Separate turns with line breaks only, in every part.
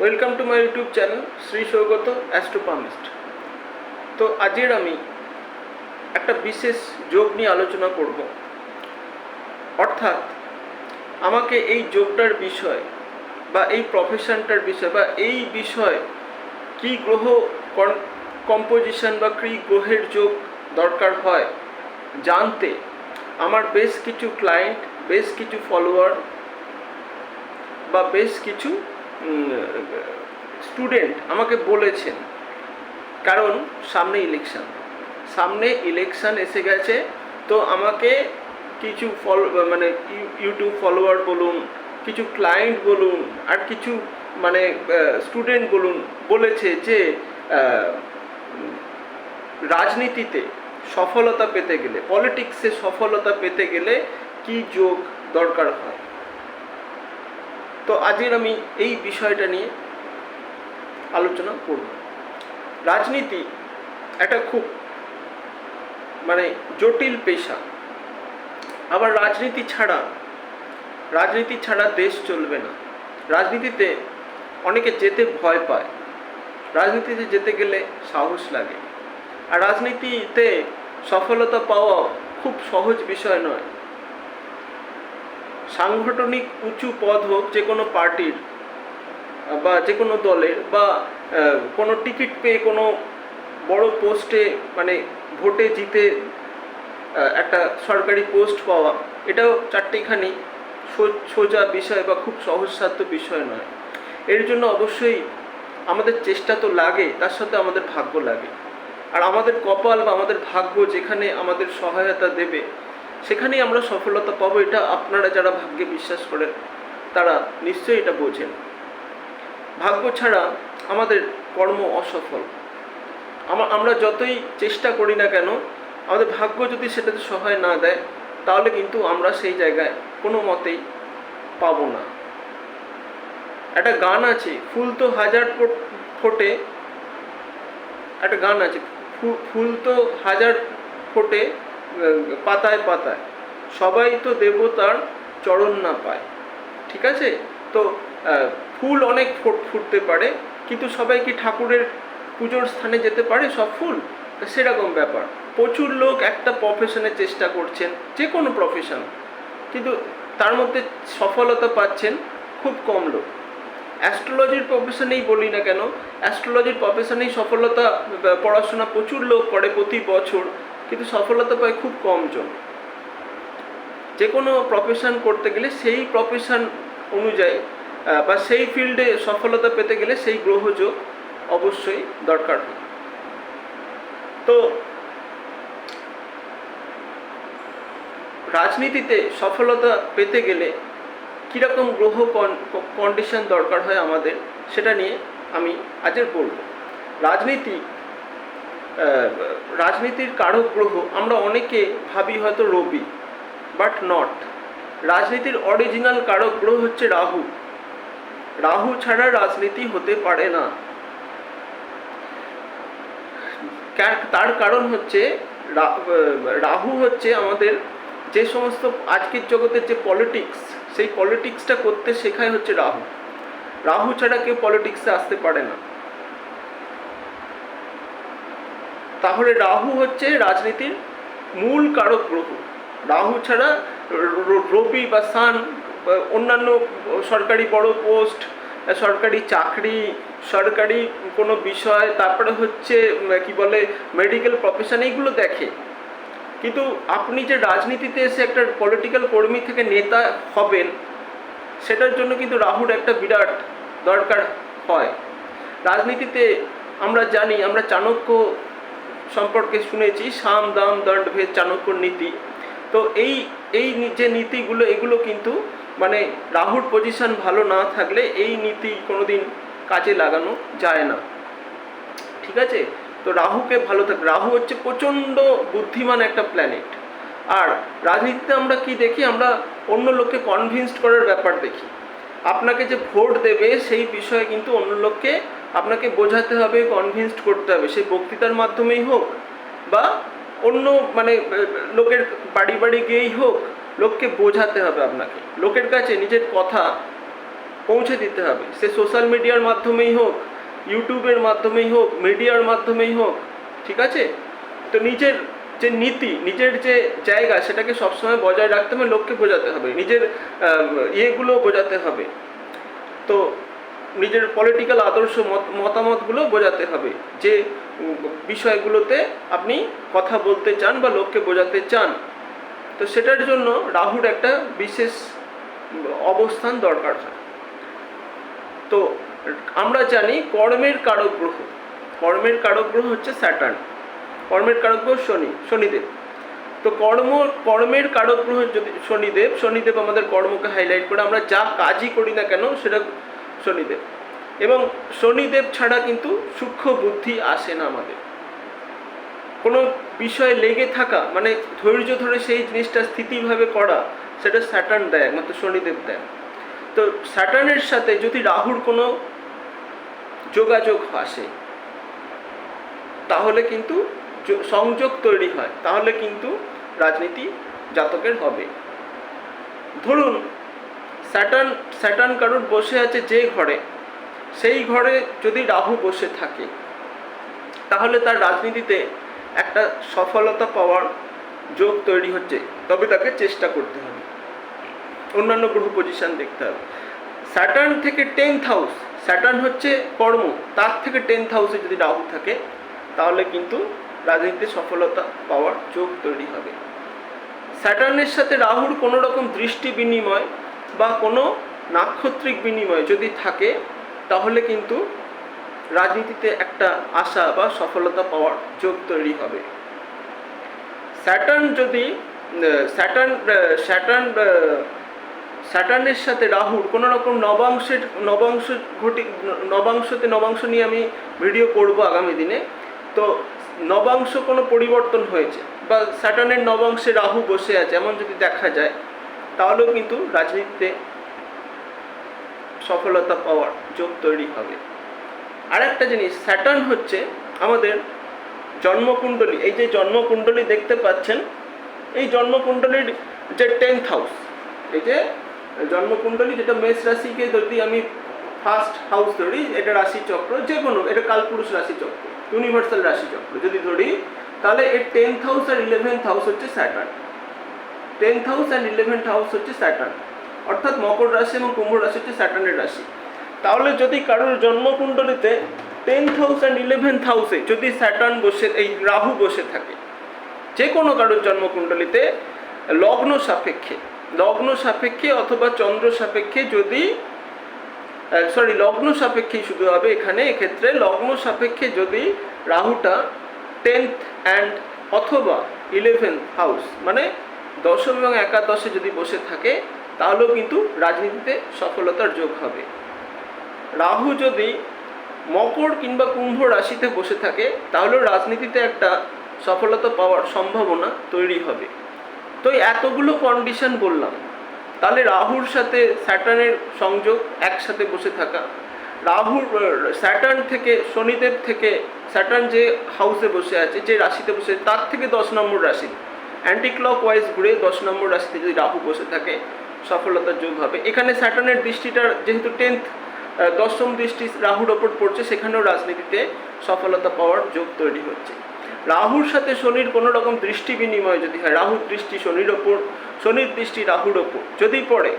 Welcome to my YouTube channel Shri Sougata astropalmist. তো আজের আমি একটা বিশেষ যোগ নিয়ে আলোচনা করব। অর্থাৎ আমাকে এই যোগটার বিষয় বা এই প্রফেশনটার বিষয় বা এই বিষয় কী গ্রহ কম্পোজিশন বা কী গ্রহের যোগ দরকার হয় জানতে আমার বেশ কিছু ক্লায়েন্ট, বেশ কিছু ফলোয়ার বা বেশ কিছু স্টুডেন্ট আমাকে বলেছেন। কারণ সামনে ইলেকশন এসে গেছে, তো আমাকে কিছু ইউটিউব ফলোয়ার বলুন, কিছু ক্লায়েন্ট বলুন, আর কিছু স্টুডেন্ট বলুন বলেছে যে রাজনীতিতে সফলতা পেতে গেলে, পলিটিক্সে সফলতা পেতে গেলে কি যোগ দরকার হয়। তো আজকের আমি এই বিষয়টা নিয়ে আলোচনা করব। রাজনীতি একটা খুব জটিল পেশা। আবার রাজনীতি ছাড়া দেশ চলবে না। রাজনীতিতে অনেকে যেতে ভয় পায়, রাজনীতিতে যেতে গেলে সাহস লাগে। আর রাজনীতিতে সফলতা পাওয়া খুব সহজ বিষয় নয়। সাংগঠনিক উঁচু পদ হোক যে কোনো পার্টির বা যে কোনো দলের, বা কোনো টিকিট পেয়ে কোনো বড় পোস্টে ভোটে জিতে একটা সরকারি পোস্ট পাওয়া, এটাও চারটেখানি সোজা বিষয় বা খুব সহজসাধ্য বিষয় নয়। এর জন্য অবশ্যই আমাদের চেষ্টা তো লাগে, তার সাথে আমাদের ভাগ্য লাগে। আর আমাদের কপাল বা আমাদের ভাগ্য যেখানে আমাদের সহায়তা দেবে সেখানেই আমরা সফলতা পাবো। এটা আপনারা যারা ভাগ্যে বিশ্বাস করেন তারা নিশ্চয়ই এটা বোঝেন। ভাগ্য ছাড়া আমাদের কর্ম অসফল। আমরা যতই চেষ্টা করি না কেন, আমাদের ভাগ্য যদি সেটাতে সহায় না দেয় তাহলে কিন্তু আমরা সেই জায়গায় কোনো মতেই পাবো না। একটা গান আছে, ফুল তো হাজার ফোটে, একটা গান আছে, ফুল তো হাজার ফোটে পাতায় পাতায়, সবাই তো দেবতার চরণ না পায়। ঠিক আছে? তো ফুল অনেক ফুটতে পারে, কিন্তু সবাই কি ঠাকুরের পুজোর স্থানে যেতে পারে সব ফুল? সেরকম ব্যাপার। প্রচুর লোক একটা প্রফেশনে চেষ্টা করছেন, যে কোনো প্রফেশন, কিন্তু তার মধ্যে সফলতা পাচ্ছেন খুব কম লোক। অ্যাস্ট্রোলজির প্রফেশনেই বলি না কেন, অ্যাস্ট্রোলজির প্রফেশনেই সফলতা, পড়াশোনা প্রচুর লোক করে প্রতি বছর, কিন্তু সফলতা পায় খুব কমজন। যে কোনো প্রফেশন করতে গেলে সেই প্রফেশন অনুযায়ী বা সেই ফিল্ডে সফলতা পেতে গেলে সেই গ্রহযোগ অবশ্যই দরকার হয়। তো রাজনীতিতে সফলতা পেতে গেলে কীরকম গ্রহ কন্ডিশন দরকার হয় আমাদের, সেটা নিয়ে আমি আজের বলব। রাজনীতির কারক গ্রহ আমরা অনেকে ভাবি হয়তো রবি, বাট নট। রাজনীতির অরিজিনাল কারক গ্রহ হচ্ছে রাহু। রাহু ছাড়া রাজনীতি হতে পারে না। তার কারণ হচ্ছে রাহু হচ্ছে আমাদের যে সমস্ত আজকের জগতের যে পলিটিক্স, সেই পলিটিক্সটা করতে শেখায় হচ্ছে রাহু। রাহু ছাড়া কেউ পলিটিক্সে আসতে পারে না। তাহলে রাহু হচ্ছে রাজনীতির মূল কারক গ্রহ। রাহু ছাড়া রবি বা সান, অন্যান্য সরকারি বড় পোস্ট, সরকারি চাকরি, সরকারি কোনো বিষয়, তারপরে হচ্ছে মেডিকেল প্রফেশন, এইগুলো দেখে। কিন্তু আপনি যে রাজনীতিতে এসে একটা পলিটিক্যাল কর্মী থেকে নেতা হবেন, সেটার জন্য কিন্তু রাহুর একটা বিরাট দরকার হয়। রাজনীতিতে আমরা জানি, আমরা চাণক্য সম্পর্কে শুনেছি, সাম দাম দণ্ড ভেদ চাণক্যর নীতি। তো এই যে নীতিগুলো, এগুলো কিন্তু রাহুর পজিশন ভালো না থাকলে এই নীতি কোনোদিন কাজে লাগানো যায় না। ঠিক আছে? তো রাহুকে ভালো থাকে। রাহু হচ্ছে প্রচণ্ড বুদ্ধিমান একটা প্ল্যানেট। আর রাজনীতিতে আমরা কি দেখি? আমরা অন্য লোককে কনভিন্সড করার ব্যাপার দেখি। আপনাকে যে ভোট দেবে সেই বিষয়ে কিন্তু অন্য লোককে আপনাকে বোঝাতে হবে, কনভিন্সড করতে হবে। সেই বক্তৃতার মাধ্যমেই হোক বা অন্য লোকের বাড়ি বাড়ি গিয়েই হোক, লোককে বোঝাতে হবে আপনাকে। লোকের কাছে নিজের কথা পৌঁছে দিতে হবে, সে সোশ্যাল মিডিয়ার মাধ্যমেই হোক, ইউটিউবের মাধ্যমেই হোক, মিডিয়ার মাধ্যমেই হোক, ঠিক আছে? তো নিজের যে নীতি, নিজের যে জায়গা, সেটাকে সবসময় বজায় রাখতে হবে, লোককে বোঝাতে হবে, নিজের ইয়েগুলো বোঝাতে হবে, তো নিজের পলিটিক্যাল আদর্শ মতামতগুলো বোঝাতে হবে, যে বিষয়গুলোতে আপনি কথা বলতে চান বা লোককে বোঝাতে চান। তো সেটার জন্য রাহুর একটা বিশেষ অবস্থান দরকার হয়। তো আমরা জানি কর্মের কারক গ্রহ, কর্মের কারক গ্রহ হচ্ছে স্যাটার্ন, কর্মের কারক গ্রহ শনিদেব। তো কর্মের কারক গ্রহ যদি শনিদেব আমাদের কর্মকে হাইলাইট করে, আমরা যা কাজই করি না কেন সেটা শনিদেব। এবং শনিদেব ছাড়া কিন্তু সূক্ষ্ম বুদ্ধি আসে না আমাদের। কোনো বিষয়ে লেগে থাকা মানে ধৈর্য ধরে সেই জিনিসটা স্থিতিভাবে করা, সেটা স্যাটার্ন দেয়, একমাত্র শনিদেব দেয়। তো স্যাটার্নের সাথে যদি রাহুর কোনো যোগাযোগ আসে, তাহলে কিন্তু সংযোগ তৈরি হয়, তাহলে কিন্তু রাজনীতি জাতকের হবে। ধরুন স্যাটার্ন কারোর বসে আছে যে ঘরে, সেই ঘরে যদি রাহু বসে থাকে, তাহলে তার রাজনীতিতে একটা সফলতা পাওয়ার যোগ তৈরি হচ্ছে, তবে তাকে চেষ্টা করতে হবে, অন্যান্য গ্রহ পজিশন দেখতে হবে। স্যাটার্ন থেকে 10th হাউস, স্যাটার্ন হচ্ছে কর্ম, তার থেকে 10th হাউসে যদি রাহু থাকে, তাহলে কিন্তু রাজনীতিতে সফলতা পাওয়ার যোগ তৈরি হবে। স্যাটার্নের সাথে রাহুর কোনো রকম দৃষ্টি বিনিময় বা কোনো নাক্ষত্রিক বিনিময় যদি থাকে, তাহলে কিন্তু রাজনীতিতে একটা আশা বা সফলতা পাওয়ার যোগ তৈরি হবে। স্যাটার্নের সাথে রাহুর কোনো রকম নবাংশ নিয়ে আমি ভিডিও করব আগামী দিনে। তো নবাংশ কোনো পরিবর্তন হয়েছে বা স্যাটার্নের নবাংশে রাহু বসে আছে এমন যদি দেখা যায়, তাহলেও কিন্তু রাজনীতিতে সফলতা পাওয়ার যোগ তৈরি হবে। আর একটা জিনিস, স্যাটার্ন হচ্ছে আমাদের জন্মকুণ্ডলী। এই যে জন্মকুণ্ডলী দেখতে পাচ্ছেন, এই জন্মকুণ্ডলীর যে 10th হাউস, এই যে জন্মকুণ্ডলী, যেটা মেষ রাশিকে যদি আমি ফার্স্ট হাউস ধরি, এটা রাশিচক্র, যে কোনো, এটা কালপুরুষ রাশিচক্র, ইউনিভার্সাল রাশিচক্র যদি ধরি, তাহলে এর 10th হাউস আর 11th হাউস হচ্ছে Saturn. 10th house and 11th house হচ্ছে স্যাটার্ন, অর্থাৎ মকর রাশি এবং কুম্ভ রাশি হচ্ছে স্যাটার্নের রাশি। তাহলে যদি কারোর জন্মকুণ্ডলীতে 10th হাউস অ্যান্ড 11th হাউসে যদি স্যাটার্ন বসে, এই রাহু বসে থাকে, যে কোনো কারোর জন্মকুণ্ডলীতে লগ্ন সাপেক্ষে অথবা চন্দ্র সাপেক্ষে, যদি লগ্ন সাপেক্ষেই শুধু হবে এখানে, এক্ষেত্রে লগ্ন সাপেক্ষে যদি রাহুটা 10th অ্যান্ড অথবা 11th হাউস মানে দশম এবং একাদশে যদি বসে থাকে, তাহলেও কিন্তু রাজনীতিতে সফলতার যোগ হবে। রাহু যদি মকর কিংবা কুম্ভ রাশিতে বসে থাকে, তাহলেও রাজনীতিতে একটা সফলতা পাওয়ার সম্ভাবনা তৈরি হবে। তো এতগুলো কন্ডিশন বললাম, তাহলে রাহুর সাথে স্যাটার্নের সংযোগ, একসাথে বসে থাকা, স্যাটার্ন থেকে শনিদেব থেকে, স্যাটার্ন যে হাউসে বসে আছে, যে রাশিতে বসে, তার থেকে 10 নম্বর রাশি, অ্যান্টি ক্লক ওয়াইজ ঘুরে 10 নম্বর রাশিতে যদি রাহু বসে থাকে, সফলতার যোগ হবে। এখানে স্যাটার্নের দৃষ্টিটা যেহেতু 10th, 10ম দৃষ্টি রাহুর ওপর পড়ছে, সেখানেও রাজনীতিতে সফলতা পাওয়ার যোগ তৈরি হচ্ছে। রাহুর সাথে শনির কোনো রকম দৃষ্টি বিনিময় যদি হয়, রাহুর দৃষ্টি শনির ওপর, শনির দৃষ্টি রাহুর ওপর যদি পড়ে,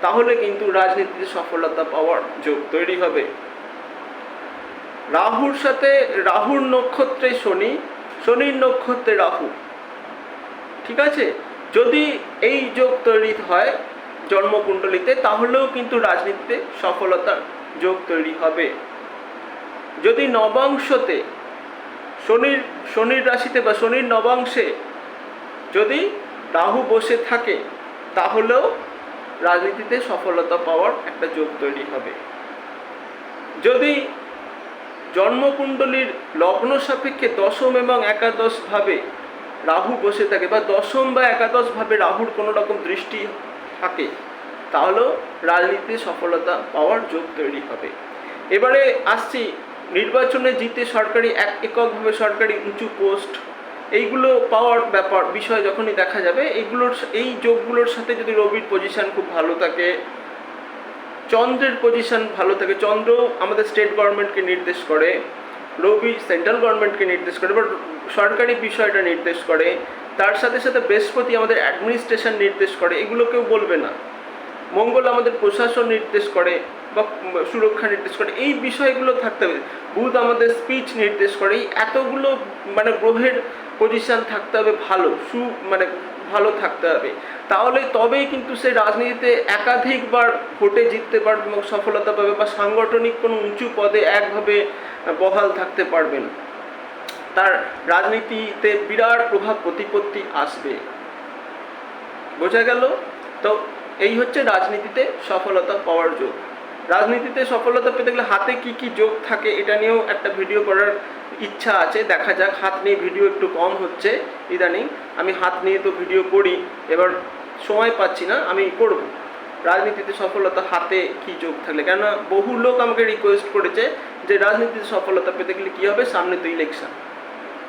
তাহলে কিন্তু রাজনীতিতে সফলতা পাওয়ার যোগ তৈরি হবে। রাহুর সাথে, রাহুর নক্ষত্রে শনি, শনির নক্ষত্রে রাহু, ঠিক আছে, যদি এই যোগ তৈরি হয় জন্মকুণ্ডলীতে, তাহলেও কিন্তু রাজনীতিতে সফলতার যোগ তৈরি হবে। যদি নবাংশতে শনির রাশিতে বা শনির নবাংশে যদি রাহু বসে থাকে, তাহলেও রাজনীতিতে সফলতা পাওয়ার একটা যোগ তৈরি হবে। যদি জন্মকুণ্ডলীর লগ্ন সাপেক্ষে দশম এবং একাদশ ভাবে রাহু বসে থাকে, বা দশম বা একাদশ ভাবে রাহুর কোনো রকম দৃষ্টি থাকে, তাহলেও রাজনীতিতে সফলতা পাওয়ার যোগ তৈরি হবে। এবারে আসছি, নির্বাচনে জিতে সরকারি এককভাবে সরকারি উঁচু পোস্ট, এইগুলো পাওয়ার বিষয় যখনই দেখা যাবে, এই যোগগুলোর সাথে যদি রবির পজিশন খুব ভালো থাকে, চন্দ্রের পজিশন ভালো থাকে, চন্দ্র আমাদের স্টেট গভর্নমেন্টকে নির্দেশ করে, রবি সেন্ট্রাল গভর্নমেন্টকে নির্দেশ করে বা সরকারি বিষয়টা নির্দেশ করে, তার সাথে সাথে বৃহস্পতি আমাদের অ্যাডমিনিস্ট্রেশন নির্দেশ করে, এগুলো কেউ বলবে না। মঙ্গল আমাদের প্রশাসন নির্দেশ করে বা সুরক্ষা নির্দেশ করে, এই বিষয়গুলো থাকতে হবে। বুধ আমাদের স্পিচ নির্দেশ করে, এই এতগুলো মানে গ্রহের পজিশন থাকতে হবে ভালো, মানে ভালো থাকতে হবে, তাহলে তবেই কিন্তু সে রাজনীতিতে একাধিকবার ভোটে জিততে পারবে এবং সফলতা পাবে বা সাংগঠনিক কোনো উঁচু পদে একভাবে বহাল থাকতে পারবেন, তার রাজনীতিতে বিরাট প্রভাব প্রতিপত্তি আসবে। বোঝা গেল? তো এই হচ্ছে রাজনীতিতে সফলতা পাওয়ার যোগ। রাজনীতিতে সফলতা পেতে গেলে হাতে কি কি যোগ থাকে এটা নিয়েও একটা ভিডিও করার ইচ্ছা আছে, দেখা যাক। হাত নিয়ে ভিডিও একটু কম হচ্ছে ইদানিং, আমি হাত নিয়ে তো ভিডিও করি, এবার সময় পাচ্ছি না, আমি করব। রাজনীতিতে সফলতা হাতে কি যোগ থাকলে, কেননা বহু লোক আমাকে রিকোয়েস্ট করেছে যে রাজনীতিতে সফলতা পেতে গেলে কী হবে, সামনে তো ইলেকশন।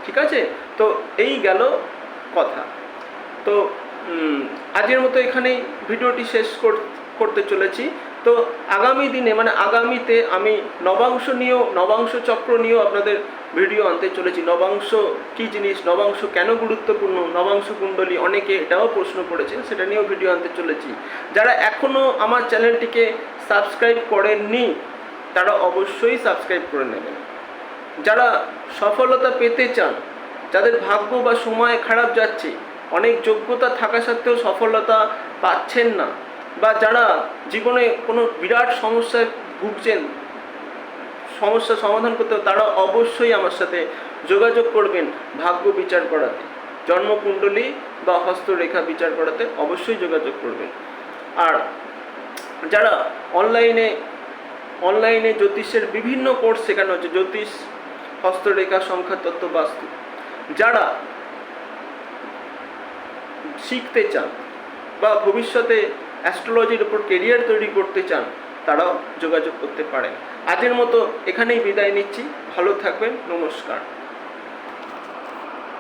ঠিক আছে, তো এই গেল কথা। তো আজকের মতো এখানেই ভিডিওটি শেষ করতে চলেছি। তো আগামী দিনে মানে আগামীতে আমি নবাংশ চক্র নিয়েও আপনাদের ভিডিও আনতে চলেছি। নবাংশ কী জিনিস, নবাংশ কেন গুরুত্বপূর্ণ, নবাংশ কুণ্ডলী, অনেকে এটাও প্রশ্ন করেছেন, সেটা নিয়েও ভিডিও আনতে চলেছি। যারা এখনও আমার চ্যানেলটিকে সাবস্ক্রাইব করেননি তারা অবশ্যই সাবস্ক্রাইব করে নেবেন। যারা সফলতা পেতে চান, যাদের ভাগ্য বা সময় খারাপ যাচ্ছে, অনেক যোগ্যতা থাকা সত্ত্বেও সফলতা পাচ্ছেন না, বা যারা জীবনে কোনো বিরাট সমস্যায় ভুগছেন, সমস্যা সমাধান করতে, তারা অবশ্যই আমার সাথে যোগাযোগ করবেন ভাগ্য বিচার করাতে, জন্মকুণ্ডলী বা হস্তরেখা বিচার করাতে অবশ্যই যোগাযোগ করবেন। আর যারা অনলাইনে জ্যোতিষের বিভিন্ন কোর্স শেখানো হচ্ছে, জ্যোতিষ, হস্তরেখা, সংখ্যাতত্ত্ব, বাস্তু, যারা শিখতে চান বা ভবিষ্যতে অ্যাস্ট্রোলজির উপর কেরিয়ার তৈরি করতে চান, তারাও যোগাযোগ করতে পারেন। আজকের মতো এখানেই বিদায় নিচ্ছি, ভালো থাকবেন, নমস্কার।